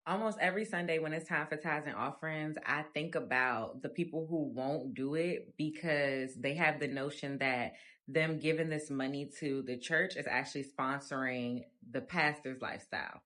Almost every Sunday when it's time for tithes and offerings, I think about the people who won't do it because they have the notion that them giving this money to the church is actually sponsoring the pastor's lifestyle.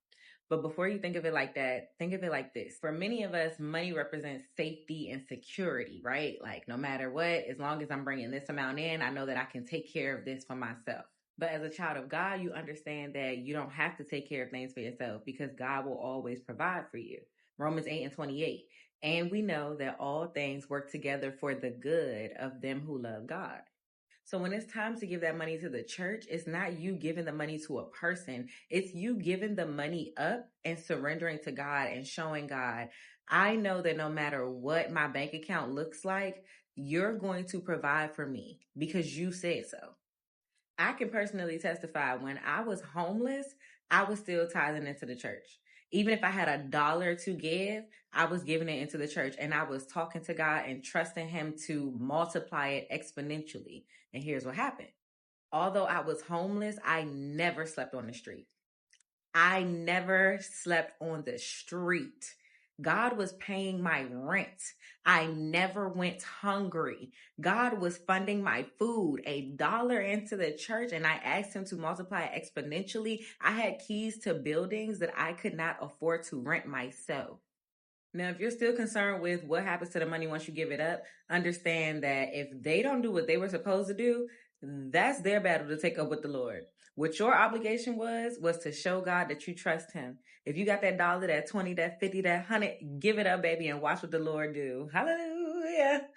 But before you think of it like that, think of it like this. For many of us, money represents safety and security, right? Like no matter what, as long as I'm bringing this amount in, I know that I can take care of this for myself. But as a child of God, you understand that you don't have to take care of things for yourself because God will always provide for you. Romans 8 and 28. And we know that all things work together for the good of them who love God. So when it's time to give that money to the church, it's not you giving the money to a person. It's you giving the money up and surrendering to God and showing God, I know that no matter what my bank account looks like, you're going to provide for me because you said so. I can personally testify when I was homeless, I was still tithing into the church. Even if I had $1 to give, I was giving it into the church and I was talking to God and trusting Him to multiply it exponentially. And here's what happened. Although I was homeless, I never slept on the street. I never slept on the street. God was paying my rent. I never went hungry. God was funding my food, $1 into the church, and I asked Him to multiply it exponentially. I had keys to buildings that I could not afford to rent myself. Now, if you're still concerned with what happens to the money once you give it up, understand that if they don't do what they were supposed to do, that's their battle to take up with the Lord. What your obligation was to show God that you trust Him. If you got that dollar, that 20, that 50, that 100, give it up, baby, and watch what the Lord do. Hallelujah.